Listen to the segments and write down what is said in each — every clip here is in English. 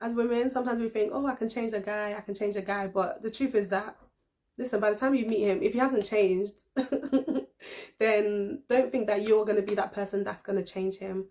as women, sometimes we think, oh, I can change a guy, but the truth is that, listen, by the time you meet him, if he hasn't changed, then don't think that you're going to be that person that's going to change him.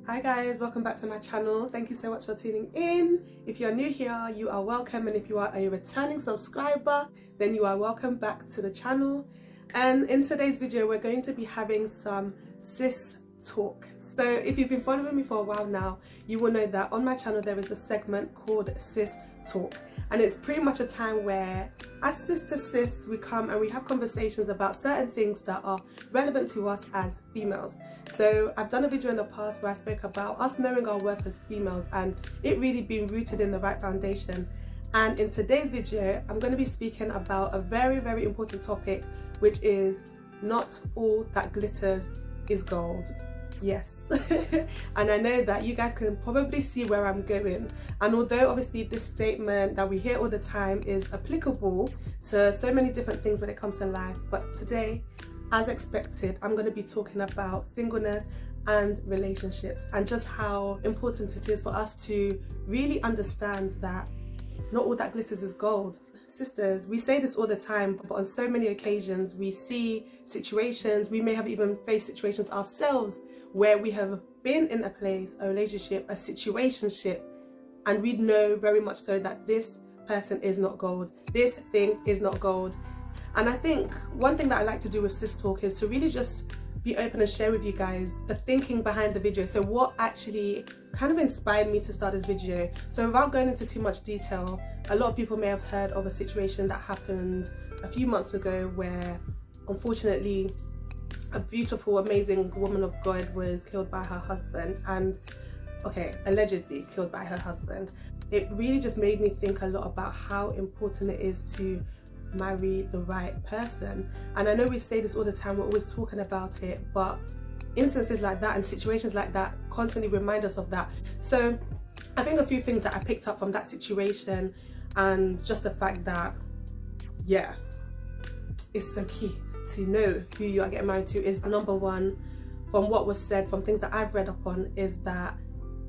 Hi guys, welcome back to my channel. Thank you so much for tuning in. If you're new here, you are welcome, and if you are a returning subscriber, then you are welcome back to the channel. And in today's video, we're going to be having some cis talk. So if you've been following me for a while now, you will know that on my channel there is a segment called Cis Talk, and it's pretty much a time where as cis to cis we come and we have conversations about certain things that are relevant to us as females. So I've done a video in the past where I spoke about us knowing our worth as females and it really being rooted in the right foundation. And in today's video, I'm going to be speaking about a very, very important topic, which is not all that glitters is gold. Yes. And I know that you guys can probably see where I'm going. And although obviously this statement that we hear all the time is applicable to so many different things when it comes to life, but today, as expected, I'm going to be talking about singleness and relationships and just how important it is for us to really understand that not all that glitters is gold. Sisters, we say this all the time, but on so many occasions we see situations, we may have even faced situations ourselves where we have been in a place, a relationship, a situationship, and we know very much so that this person is not gold, this thing is not gold. And I think one thing that I like to do with Cis Talk is to really just be open and share with you guys the thinking behind the video. So what actually kind of inspired me to start this video. So without going into too much detail, a lot of people may have heard of a situation that happened a few months ago where unfortunately a beautiful, amazing woman of God was killed by her husband, and allegedly killed by her husband. It really just made me think a lot about how important it is to marry the right person. And I know we say this all the time, we're always talking about it, but instances like that and situations like that constantly remind us of that. So I think a few things that I picked up from that situation, and just the fact that, yeah, it's so key to know who you are getting married to, is number one, from what was said, from things that I've read upon, is that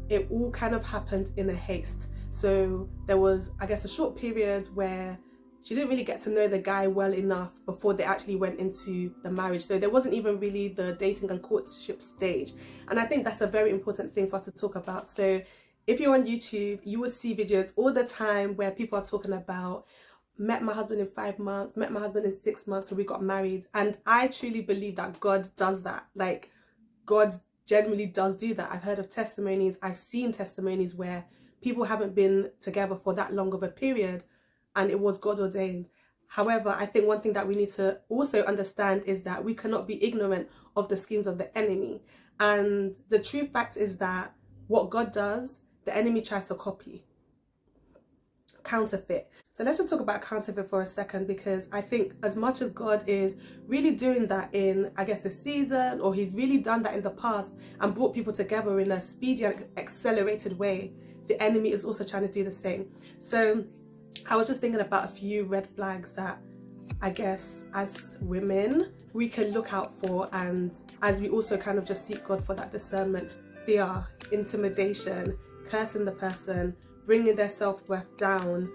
it all kind of happened in a haste. So there was, I guess, a short period where she didn't really get to know the guy well enough before they actually went into the marriage. So there wasn't even really the dating and courtship stage. And I think that's a very important thing for us to talk about. So if you're on YouTube, you will see videos all the time where people are talking about, met my husband in 5 months, met my husband in 6 months, so we got married. And I truly believe that God does that. Like, God genuinely does do that. I've heard of testimonies, I've seen testimonies where people haven't been together for that long of a period, and it was God ordained. However, I think one thing that we need to also understand is that we cannot be ignorant of the schemes of the enemy. And the true fact is that what God does, the enemy tries to copy, counterfeit. So let's just talk about counterfeit for a second, because I think as much as God is really doing that in, I guess, a season, or he's really done that in the past and brought people together in a speedy and accelerated way, the enemy is also trying to do the same. So I was just thinking about a few red flags that I guess as women we can look out for, and as we also kind of just seek God for that discernment: fear, intimidation, cursing the person, bringing their self-worth down,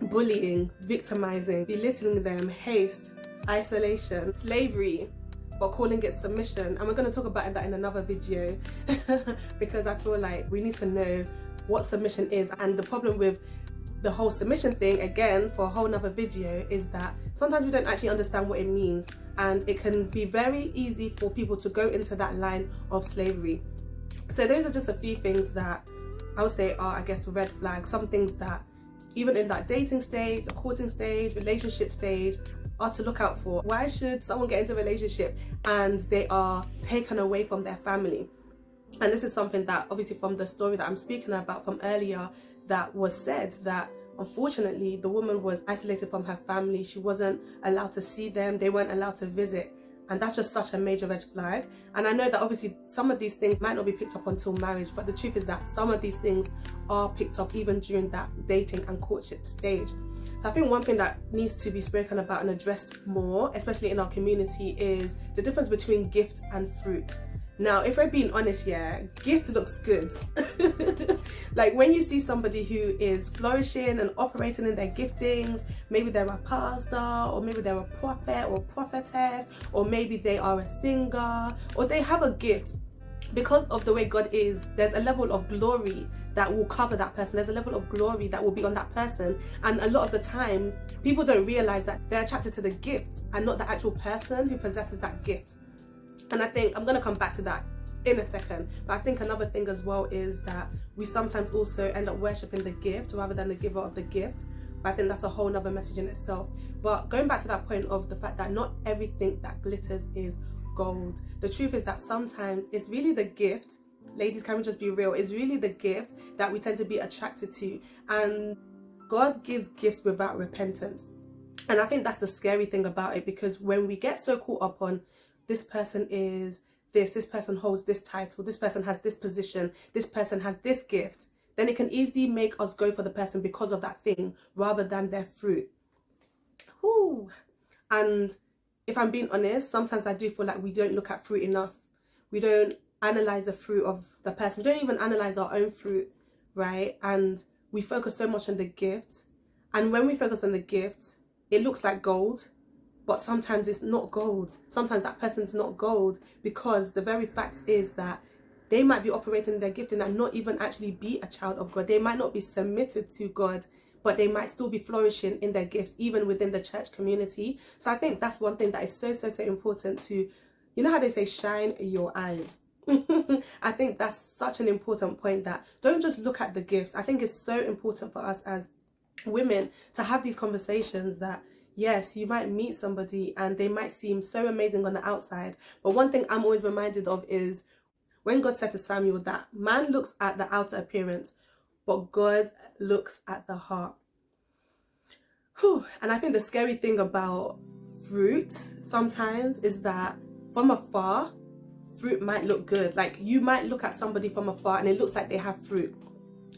bullying, victimizing, belittling them, haste, isolation, slavery, but calling it submission. And we're going to talk about that in another video because I feel like we need to know what submission is. And the problem with the whole submission thing, again, for a whole nother video, is that sometimes we don't actually understand what it means, and it can be very easy for people to go into that line of slavery. So those are just a few things that I would say are, I guess, red flags, some things that even in that dating stage, the courting stage, relationship stage, are to look out for. Why should someone get into a relationship and they are taken away from their family? And this is something that obviously from the story that I'm speaking about from earlier, that was said that unfortunately the woman was isolated from her family. She wasn't allowed to see them, they weren't allowed to visit. And that's just such a major red flag. And I know that obviously some of these things might not be picked up until marriage, but the truth is that some of these things are picked up even during that dating and courtship stage. So I think one thing that needs to be spoken about and addressed more, especially in our community, is the difference between gift and fruit. Now, if we're being honest, yeah, gift looks good. Like when you see somebody who is flourishing and operating in their giftings, maybe they're a pastor, or maybe they're a prophet or prophetess, or maybe they are a singer, or they have a gift. Because of the way God is, there's a level of glory that will cover that person. There's a level of glory that will be on that person. And a lot of the times, people don't realize that they're attracted to the gift and not the actual person who possesses that gift. And I think I'm going to come back to that in a second. But I think another thing as well is that we sometimes also end up worshipping the gift rather than the giver of the gift. But I think that's a whole nother message in itself. But going back to that point of the fact that not everything that glitters is gold. The truth is that sometimes it's really the gift. Ladies, can we just be real? It's really the gift that we tend to be attracted to. And God gives gifts without repentance. And I think that's the scary thing about it, because when we get so caught up on this person is this person holds this title, this person has this position, this person has this gift, then it can easily make us go for the person because of that thing rather than their fruit. Whew. And if I'm being honest, sometimes I do feel like we don't look at fruit enough. We don't analyze the fruit of the person. We don't even analyze our own fruit, right? And we focus so much on the gift. And when we focus on the gift, it looks like gold. But sometimes it's not gold. Sometimes that person's not gold, because the very fact is that they might be operating in their gifting and not even actually be a child of God. They might not be submitted to God, but they might still be flourishing in their gifts, even within the church community. So I think that's one thing that is so important to, you know how they say, shine your eyes. I think that's such an important point, that don't just look at the gifts. I think it's so important for us as women to have these conversations that, yes, you might meet somebody and they might seem so amazing on the outside. But one thing I'm always reminded of is when God said to Samuel that man looks at the outer appearance, but God looks at the heart. Whew. And I think the scary thing about fruit sometimes is that from afar, fruit might look good. Like you might look at somebody from afar and it looks like they have fruit.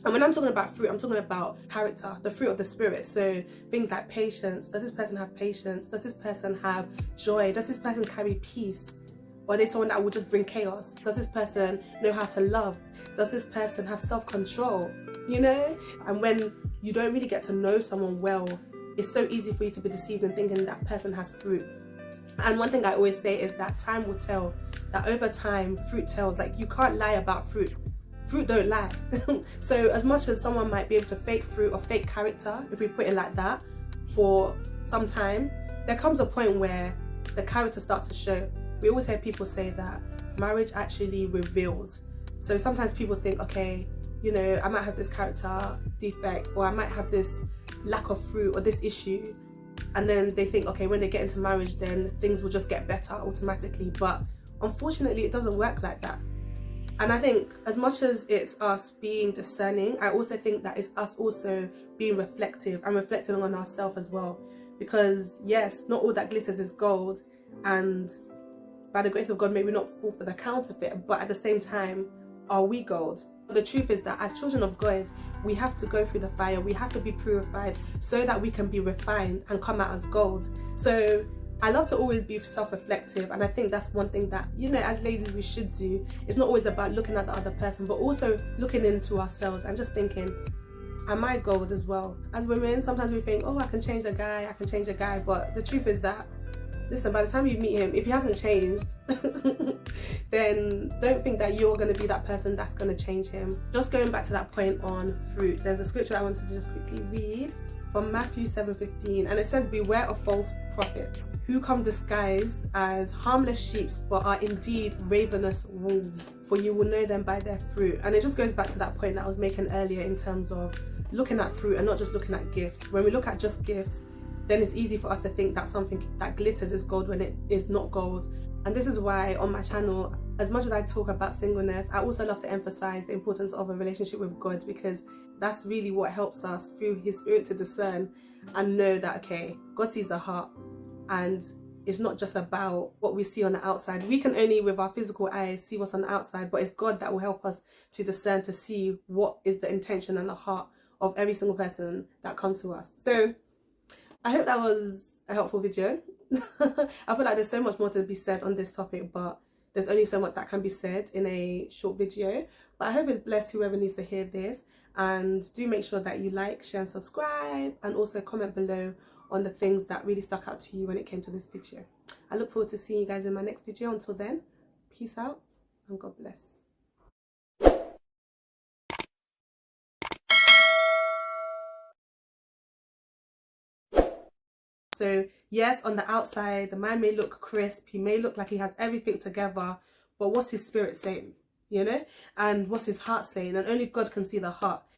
And when I'm talking about fruit, I'm talking about character, the fruit of the spirit. So things like patience. Does this person have patience? Does this person have joy? Does this person carry peace? Or are they someone that will just bring chaos? Does this person know how to love? Does this person have self-control? You know? And when you don't really get to know someone well, it's so easy for you to be deceived in thinking that person has fruit. And one thing I always say is that time will tell. That over time, fruit tells. Like you can't lie about fruit. Fruit don't lie. So as much as someone might be able to fake fruit or fake character, if we put it like that, for some time, there comes a point where the character starts to show. We always hear people say that marriage actually reveals. So sometimes people think, okay, you know, I might have this character defect, or I might have this lack of fruit or this issue. And then they think, okay, when they get into marriage, then things will just get better automatically. But unfortunately, it doesn't work like that. And I think as much as it's us being discerning, I also think that it's us also being reflective and reflecting on ourselves as well. Because yes, not all that glitters is gold, and by the grace of God, maybe not fall for the counterfeit, but at the same time, are we gold? The truth is that as children of God, we have to go through the fire, we have to be purified so that we can be refined and come out as gold. So I love to always be self-reflective, and I think that's one thing that, you know, as ladies we should do. It's not always about looking at the other person, but also looking into ourselves and just thinking, am I gold as well? As women, sometimes we think, oh, I can change a guy, but the truth is that, listen, by the time you meet him, if he hasn't changed, then don't think that you're going to be that person that's going to change him. Just going back to that point on fruit, there's a scripture I wanted to just quickly read from Matthew 7:15, and it says, beware of false prophets who come disguised as harmless sheep, but are indeed ravenous wolves, for you will know them by their fruit. And it just goes back to that point that I was making earlier in terms of looking at fruit and not just looking at gifts. When we look at just gifts, then it's easy for us to think that something that glitters is gold when it is not gold. And this is why on my channel, as much as I talk about singleness, I also love to emphasize the importance of a relationship with God, because that's really what helps us through His Spirit to discern and know that, okay, God sees the heart, and it's not just about what we see on the outside. We can only with our physical eyes see what's on the outside, but it's God that will help us to discern, to see what is the intention and the heart of every single person that comes to us. So I hope that was a helpful video. I feel like there's so much more to be said on this topic, but there's only so much that can be said in a short video. But I hope it's blessed whoever needs to hear this. And do make sure that you like, share and subscribe, and also comment below on the things that really stuck out to you when it came to this video. I look forward to seeing you guys in my next video. Until then, peace out and God bless. So yes, on the outside, the man may look crisp, he may look like he has everything together, but what's his spirit saying, you know? And what's his heart saying? And only God can see the heart.